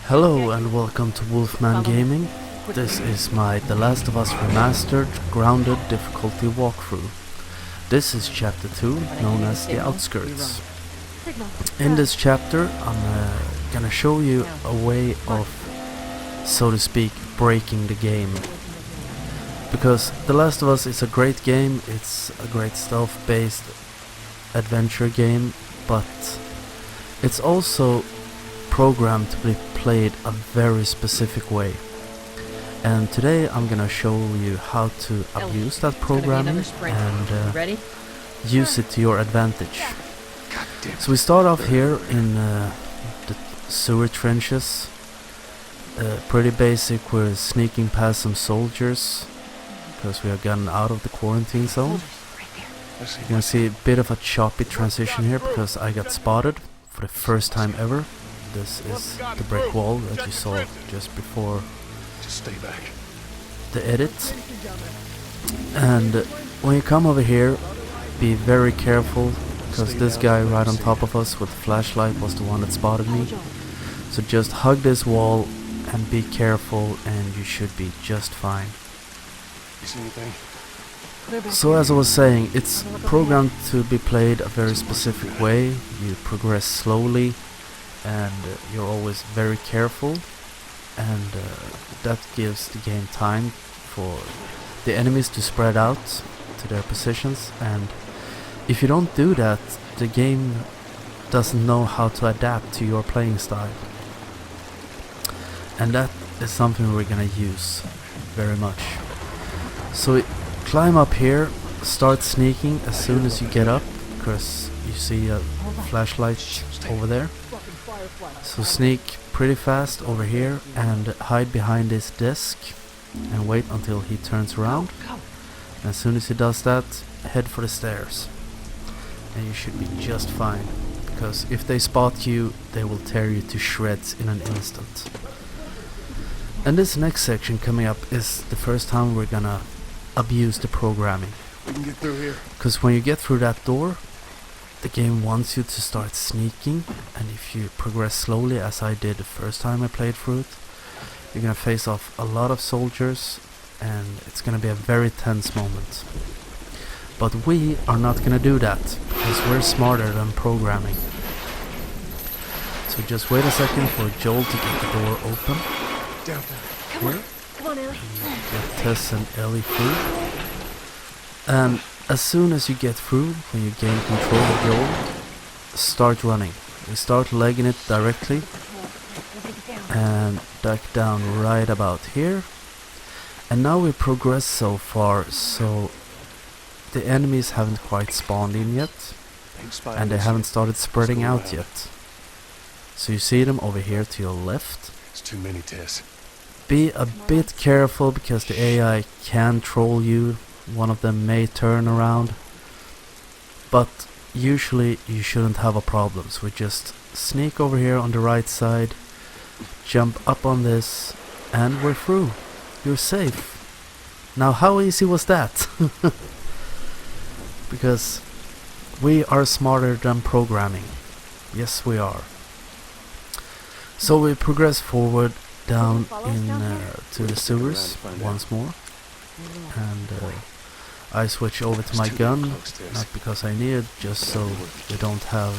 Hello and welcome to Wolfman Gaming. This is my The Last of Us Remastered Grounded difficulty walkthrough. This is chapter 2, known as the Outskirts. In this chapter I'm gonna show you a way of, so to speak, breaking the game. Because The Last of Us is a great game, it's a great stealth-based adventure game, but it's also programmed to be played a very specific way. And today I'm gonna show you how to abuse that programming and use it to your advantage. So we start off here in the sewer trenches. Pretty basic, we're sneaking past some soldiers because we have gotten out of the quarantine zone. You can see a bit of a choppy transition here because I got spotted for the first time ever. This is the brick wall that you saw just before the edit. And when you come over here, be very careful, because this guy right on top of us with the flashlight was the one that spotted me. So just hug this wall and be careful and you should be just fine. So as I was saying, it's programmed to be played a very specific way. You progress slowly and you're always very careful, and that gives the game time for the enemies to spread out to their positions, and if you don't do that, the game doesn't know how to adapt to your playing style. And that is something we're gonna use very much. So climb up here, start sneaking as soon as you get up, because you see a flashlight over there. So sneak pretty fast over here and hide behind this desk and wait until he turns around. And as soon as he does that, head for the stairs. And you should be just fine, because if they spot you, they will tear you to shreds in an instant. And this next section coming up is the first time we're gonna abuse the programming. We can get through here. Because when you get through that door, the game wants you to start sneaking, and if you progress slowly as I did the first time I played through it, you're gonna face off a lot of soldiers and it's gonna be a very tense moment. But we are not gonna do that, because we're smarter than programming. So just wait a second for Joel to get the door open. Down. Here. Come on, Ellie. Get Tess and Ellie through. And as soon as you get through, when you gain control of Joel, start running. We start legging it directly and duck down right about here. And now we progress so far, so the enemies haven't quite spawned in yet, and they haven't started spreading out yet. So you see them over here to your left. It's too many, Tess. Be a bit careful, because the AI can troll you. One of them may turn around, but usually you shouldn't have a problem. So we just sneak over here on the right side, jump up on this, and we're through. You're safe. Now how easy was that? Because we are smarter than programming. Yes, we are. So we progress forward down to the sewers once more, and I switch over to my gun, not because I need it, just so we don't have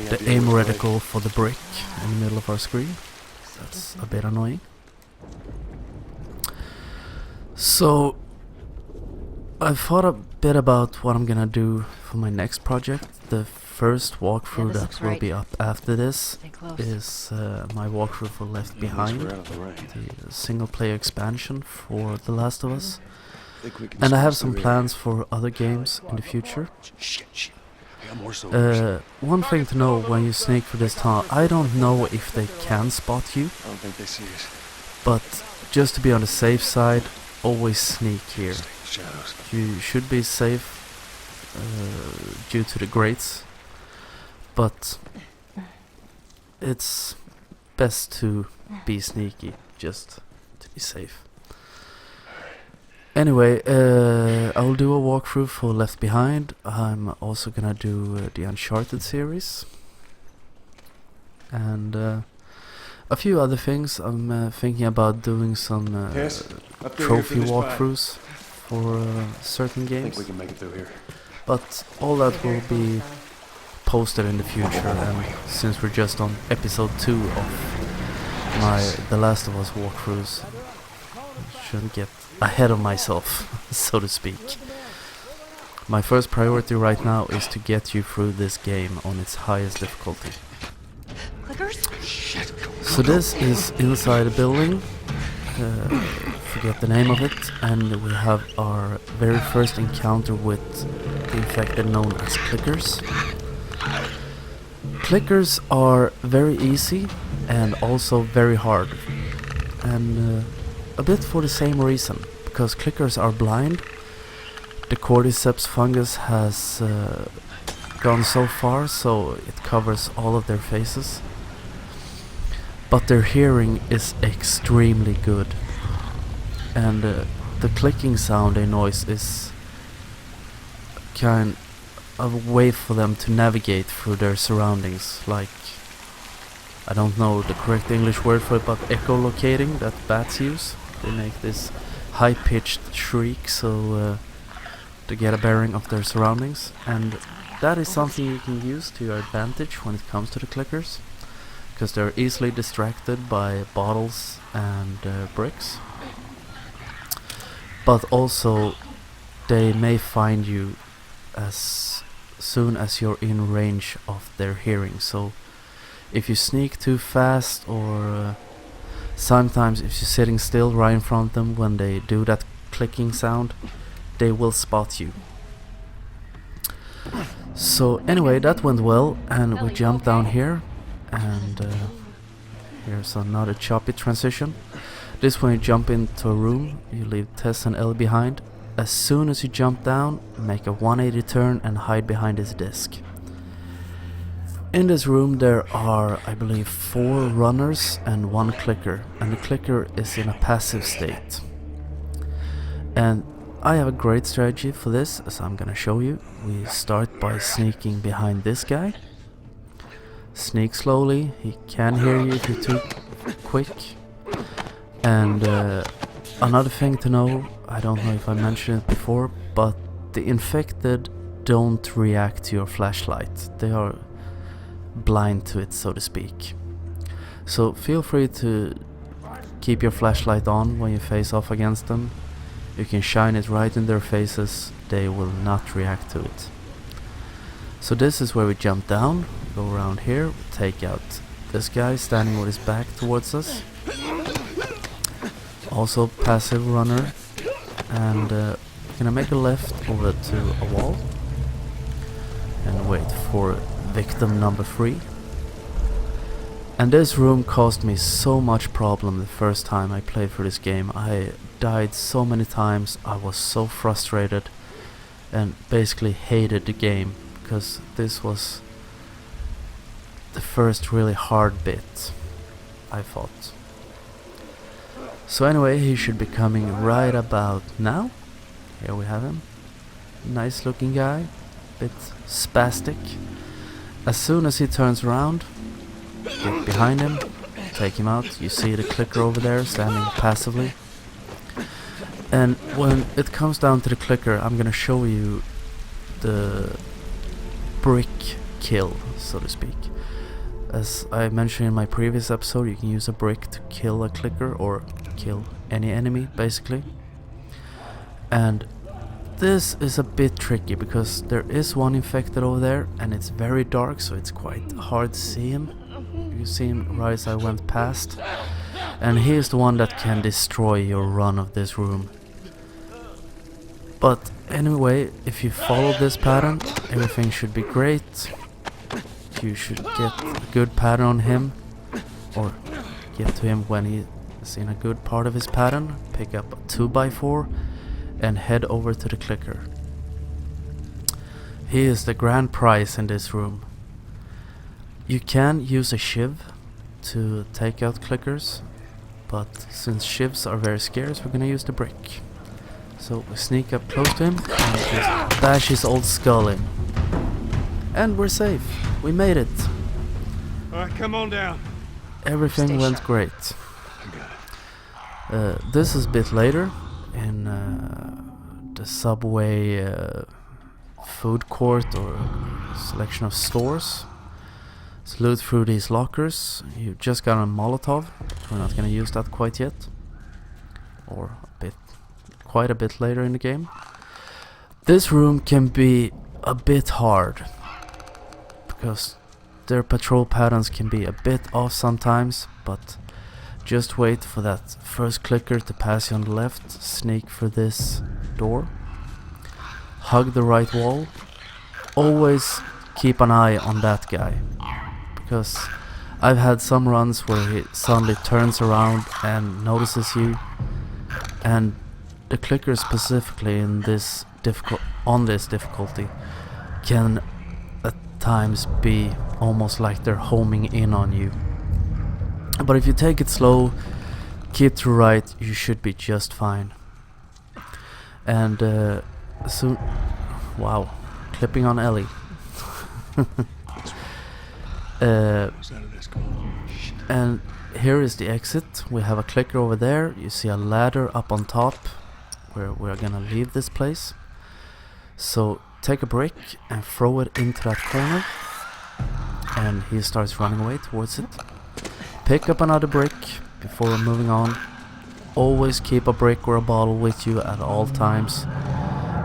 the aim reticle for the brick in the middle of our screen. That's a bit annoying. So I've thought a bit about what I'm gonna do for my next project. The first walkthrough that will be up after this is my walkthrough for Left Behind, the single player expansion for The Last of Us. And I have some plans for other games in the future. One thing to know when you sneak through this tunnel, I don't know if they can spot you, I don't think they see us. but just to be on the safe side, always sneak here. Shadows. You should be safe due to the grates, but it's best to be sneaky, just to be safe. Anyway, I'll do a walkthrough for Left Behind. I'm also gonna do the Uncharted series. And A few other things. I'm thinking about doing some Tess, up through here for trophy this fight. walkthroughs for certain I think games, we can make it through here. but all that will be posted in the future. And since we're just on episode 2 of my The Last of Us walkthroughs, I shouldn't get ahead of myself, so to speak. My first priority right now is to get you through this game on its highest difficulty. Clickers? Shit. So this is inside a building, forget the name of it, and we have our very first encounter with the infected known as clickers. Clickers are very easy and also very hard, and a bit for the same reason, because clickers are blind. The cordyceps fungus has gone so far, so it covers all of their faces. But their hearing is extremely good, and the clicking sound they noise is kind of a way for them to navigate through their surroundings, like, I don't know the correct English word for it, but echolocating that bats use. They make this high-pitched shriek so to get a bearing of their surroundings, and that is something you can use to your advantage when it comes to the clickers, because they're easily distracted by bottles and bricks, but also they may find you as soon as you're in range of their hearing. So if you sneak too fast, or sometimes if you're sitting still right in front of them when they do that clicking sound, they will spot you. So anyway, that went well, and we jumped down here, and here's another choppy transition. This when you jump into a room, you leave Tess and Ellie behind. As soon as you jump down, make a 180 turn and hide behind this disc. In this room there are, I believe, 4 runners and 1 clicker, and the clicker is in a passive state. And I have a great strategy for this, as I'm gonna show you. We start by sneaking behind this guy. Sneak slowly, he can hear you if you're too quick. And another thing to know, I don't know if I mentioned it before, but the infected don't react to your flashlight. They are blind to it, so to speak. So feel free to keep your flashlight on when you face off against them. You can shine it right in their faces, they will not react to it. So this is where we jump down, go around here, take out this guy standing with his back towards us. Also passive runner, and gonna make a left over to a wall and wait for victim number 3. And this room caused me so much problem the first time I played through this game. I died so many times, I was so frustrated and basically hated the game, because this was the first really hard bit, I thought. So anyway, he should be coming right about now. Here we have him. Nice looking guy, bit spastic. As soon as he turns around, get behind him, take him out. You see the clicker over there standing passively. And when it comes down to the clicker, I'm gonna show you the brick kill, so to speak. As I mentioned in my previous episode, you can use a brick to kill a clicker or kill any enemy, basically. And this is a bit tricky because there is one infected over there and it's very dark, so it's quite hard to see him. You see him right as I went past, and he is the one that can destroy your run of this room. But anyway, if you follow this pattern, everything should be great. You should get a good pattern on him, or get to him when he is in a good part of his pattern. Pick up a 2x4 and head over to the clicker. He is the grand prize in this room. You can use a shiv to take out clickers, but since shivs are very scarce, we're gonna use the brick. So we sneak up close to him and just bash his old skull in. And we're safe. We made it. Alright, come on down. everything Stay went sharp. great. I got it. This is a bit later in the subway food court or selection of stores. Let's loot through these lockers. You just got a Molotov. We're not gonna use that quite yet. Or quite a bit later in the game. This room can be a bit hard because their patrol patterns can be a bit off sometimes, but just wait for that first clicker to pass you on the left, sneak through this door, hug the right wall. Always keep an eye on that guy, because I've had some runs where he suddenly turns around and notices you, and the clickers specifically in this difficulty can at times be almost like they're homing in on you. But if you take it slow, keep to right, you should be just fine. And soon, wow, clipping on Ellie. And here is the exit. We have a clicker over there. You see a ladder up on top where we're gonna leave this place. So take a brick and throw it into that corner, and he starts running away towards it. Pick up another brick before moving on. Always keep a brick or a bottle with you at all times.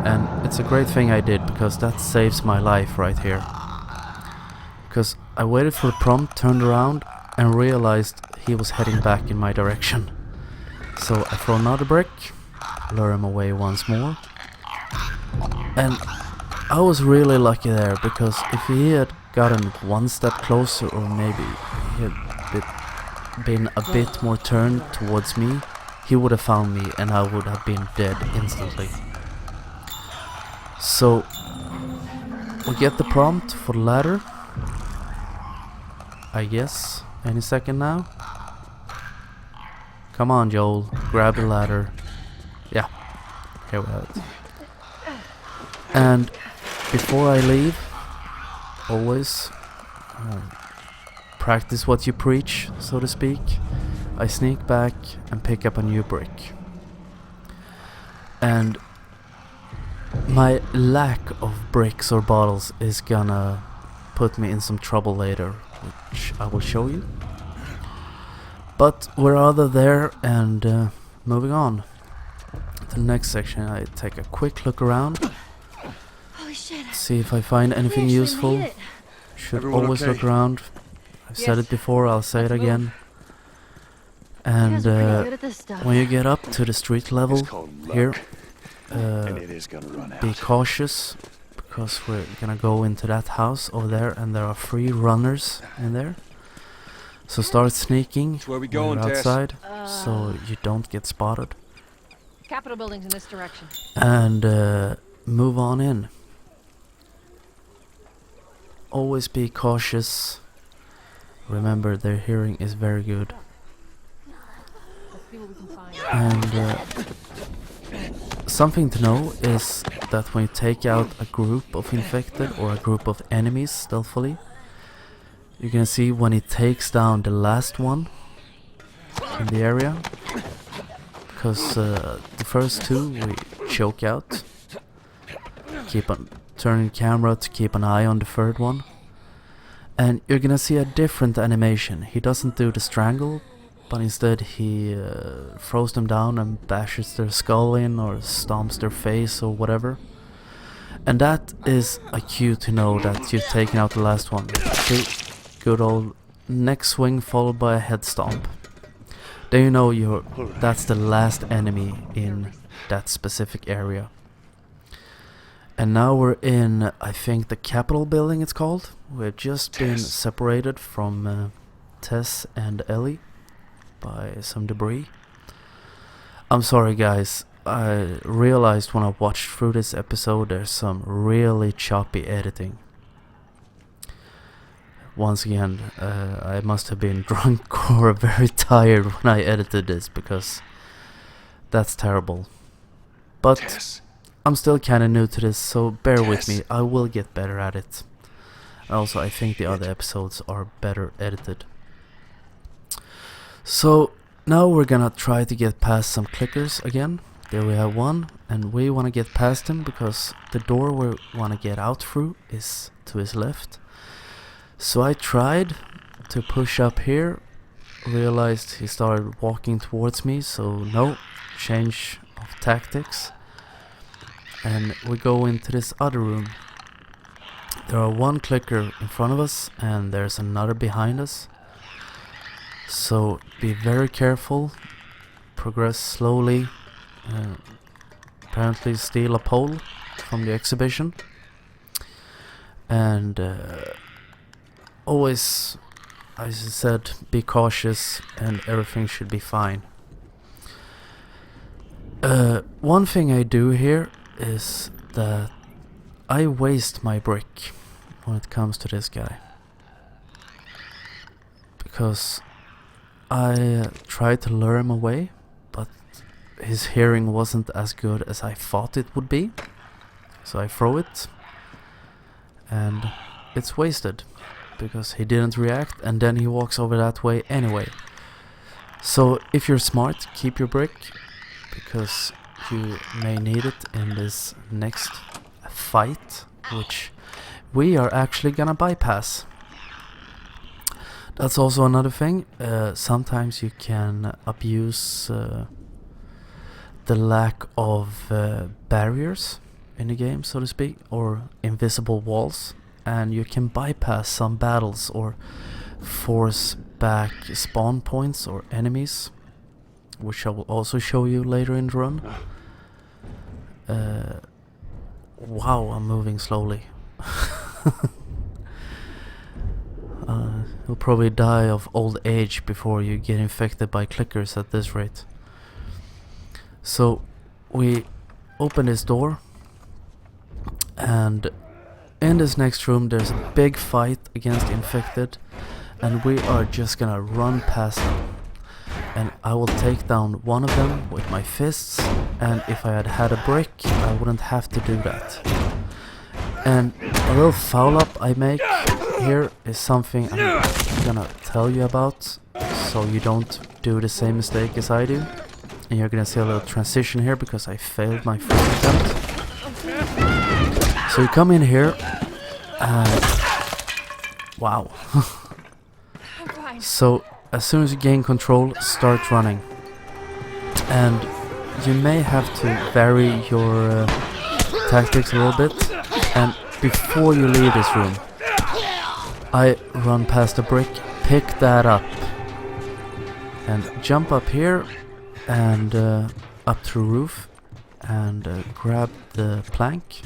And it's a great thing I did, because that saves my life right here. Because I waited for the prompt, turned around, and realized he was heading back in my direction. So I throw another brick, lure him away once more. And I was really lucky there, because if he had gotten one step closer, or maybe he had been a bit more turned towards me, he would have found me and I would have been dead instantly. So we get the prompt for the ladder, I guess, any second now. Come on, Joel, grab the ladder. Yeah, here we have it. And before I leave, always practice what you preach, so to speak. I sneak back and pick up a new brick. And my lack of bricks or bottles is gonna put me in some trouble later, which I will show you. But we're either there and moving on. The next section, I take a quick look around. Holy shit. See if I find anything We actually useful. made it. Should Everyone always okay? look around. I've said Yes. it before, I'll say it Let's move. again. You And guys are pretty good at this stuff. when you get up to the street level It's called luck, here, and it is gonna run be out. cautious, because we're gonna go into that house over there, and there are 3 runners in there. So start sneaking That's where we when going, you're Tess. outside, so you don't get spotted. Capitol building's in this direction. And move on in. Always be cautious. Remember, their hearing is very good. Let's see what we can find. And something to know is that when you take out a group of infected or a group of enemies stealthily, you can see when he takes down the last one in the area, because the first 2 we choke out. Keep on turning camera to keep an eye on the 3rd one, and you're gonna see a different animation. He doesn't do the strangle, but instead he throws them down and bashes their skull in or stomps their face or whatever. And that is a cue to know that you've taken out the last one. See, good old neck swing followed by a head stomp. Then you know that's the last enemy in that specific area. And now we're in, I think, the Capitol building it's called. We've just been separated from Tess and Ellie by some debris. I'm sorry guys, I realized when I watched through this episode there's some really choppy editing. Once again, I must have been drunk or very tired when I edited this, because that's terrible. But Tess. I'm still kinda new to this, so bear with Tess. me, I will get better at it. Also, I think the other episodes are better edited. So now we're gonna try to get past some clickers again. There we have one, and we want to get past him because the door we want to get out through is to his left. So I tried to push up here, realized he started walking towards me, so no, change of tactics. And we go into this other room. There are one clicker in front of us and there's another behind us. So be very careful, progress slowly, apparently steal a pole from the exhibition, and always, as I said, be cautious and everything should be fine. One thing I do here is that I waste my brick when it comes to this guy, because I tried to lure him away, but his hearing wasn't as good as I thought it would be. So I throw it, and it's wasted, because he didn't react, and then he walks over that way anyway. So if you're smart, keep your brick, because you may need it in this next fight, which we are actually gonna bypass. That's also another thing. Sometimes you can abuse the lack of barriers in the game, so to speak, or invisible walls, and you can bypass some battles or force back spawn points or enemies, which I will also show you later in the run. Wow, I'm moving slowly. You'll probably die of old age before you get infected by clickers at this rate. So we open this door, and in this next room there's a big fight against infected, and we are just gonna run past them. And I will take down one of them with my fists, and if I had a brick I wouldn't have to do that. And a little foul up I make here is something I'm gonna tell you about, so you don't do the same mistake as I do. And you're gonna see a little transition here because I failed my first attempt. So you come in here and wow. So as soon as you gain control, start running. And you may have to vary your tactics a little bit. And before you leave this room, I run past a brick, pick that up, and jump up here and up to the roof and grab the plank.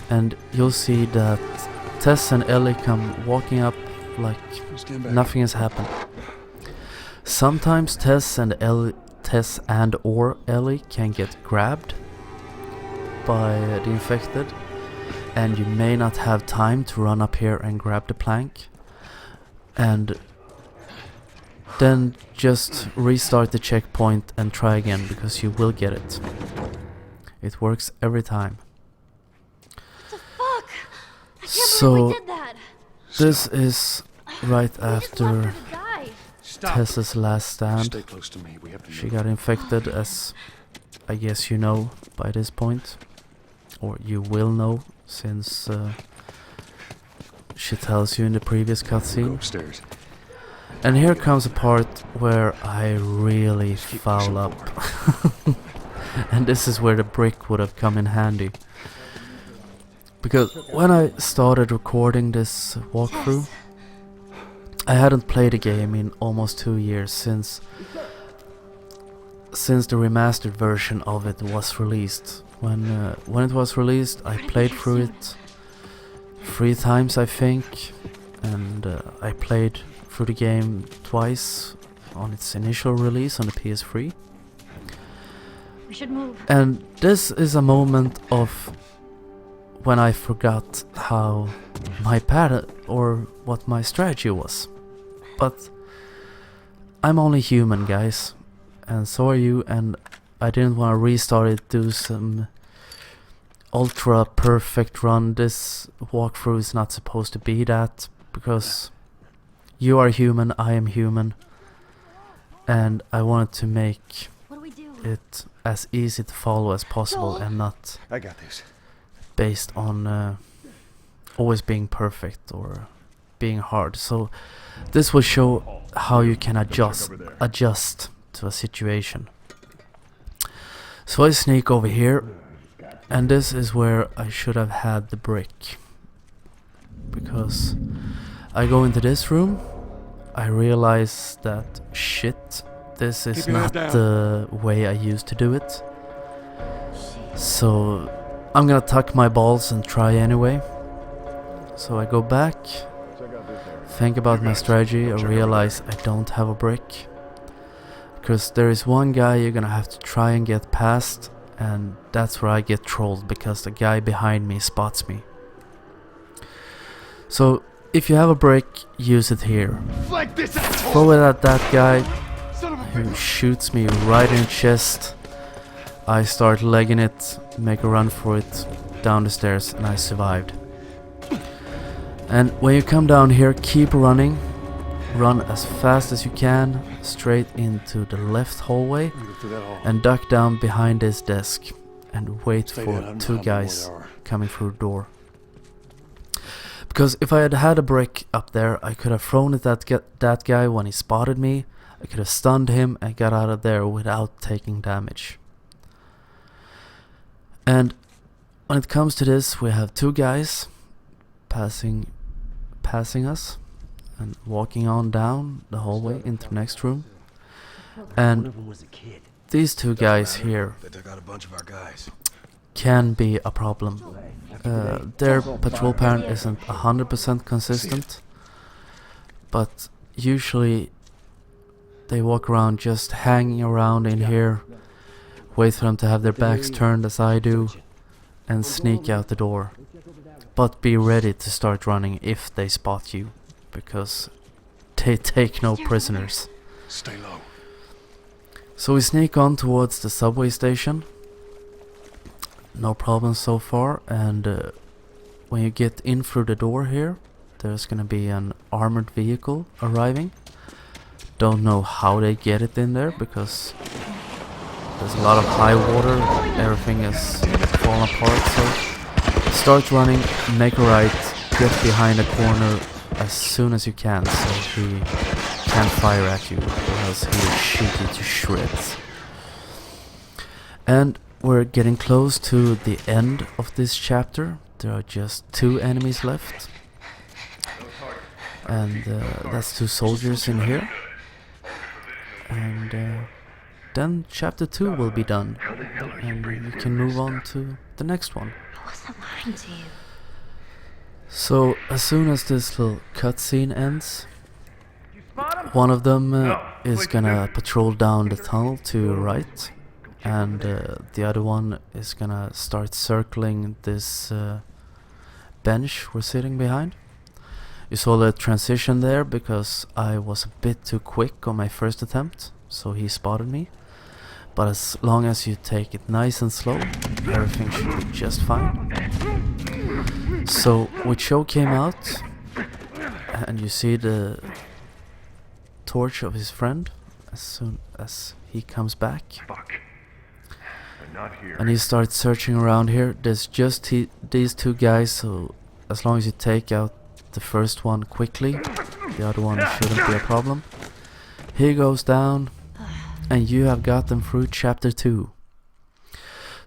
And you'll see that Tess and Ellie come walking up like nothing has happened. Sometimes Tess and or Ellie can get grabbed by the infected, and you may not have time to run up here and grab the plank, and then just restart the checkpoint and try again, because you will get it. It works every time. What the fuck? I can't So believe we did that. this is right We just left after her to die. Tess's last stand. Stay close to me. We have to She move. got infected, as I guess you know by this point, or you will know, since she tells you in the previous Go cutscene. upstairs. And here comes a part where I really Keep foul pushing up. forward. And this is where the brick would have come in handy. Because when I started recording this walkthrough, I hadn't played a game in almost 2 years since the remastered version of it was released. When it was released, I played through it 3 times, I think, and I played through the game twice on its initial release on the PS3. We should move. And this is a moment of when I forgot how my pattern or what my strategy was. But I'm only human, guys, and so are you, and I didn't want to restart it, do some ultra perfect run. This walkthrough is not supposed to be that, because you are human, I am human, and I wanted to make What do we do? it as easy to follow as possible Joel. and not I got this. based on always being perfect or being hard. So this will show how you can adjust to a situation. So I sneak over here, and this is where I should have had the brick, because I go into this room, I realize that shit, this is Keep your head not down. the way I used to do it. So I'm gonna tuck my balls and try anyway. So I go back, think about my strategy, I realize I don't have a brick. Because there is one guy you're gonna have to try and get past, and that's where I get trolled, because the guy behind me spots me. So if you have a brick, use it here. Flank this asshole! Throw it at that guy Son of a who bitch! shoots me right in the chest. I start legging it, make a run for it, down the stairs, and I survived. And when you come down here, keep running. Run as fast as you can, straight into the left hallway, Through that hole. and duck down behind this desk and wait Stay for dead, I'm two not guys more hour. coming through the door. Because if I had had a brick up there, I could have thrown it at that guy when he spotted me. I could have stunned him and got out of there without taking damage. And when it comes to this, we have two guys passing us and walking on down the hallway into the next room. And these two guys here They took out a bunch of our guys. can be a problem. Their patrol pattern isn't 100% consistent, but usually they walk around just hanging around in here, wait for them to have their backs turned as I do, and sneak out the door. But be ready to start running if they spot you, because they take no prisoners. Stay low. So we sneak on towards the subway station. No problem so far, and when you get in through the door here, there's gonna be an armored vehicle arriving. Don't know how they get it in there, because there's a lot of high water, everything is falling apart. So start running, make a right, get behind a corner as soon as you can, so he can't fire at you, or else he will shoot you to shreds. And we're getting close to the end of this chapter. There are just 2 enemies left, and that's 2 soldiers in here. And then chapter 2 will be done, and you can move on to the next one. I wasn't lying to you. So as soon as this little cutscene ends, one of them is gonna patrol down the tunnel to your right, and the other one is gonna start circling this bench we're sitting behind. You saw the transition there because I was a bit too quick on my first attempt, so he spotted me. But as long as you take it nice and slow, everything should be just fine. So Wicho came out, and you see the torch of his friend as soon as he comes back. Fuck. I'm not here. And he starts searching around here. There's just these 2 guys, so as long as you take out the first one quickly, the other one shouldn't be a problem. He goes down, and you have got them through chapter 2.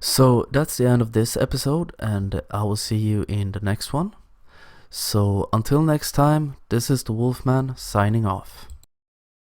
So that's the end of this episode, and I will see you in the next one. So until next time, this is the Wolfman signing off.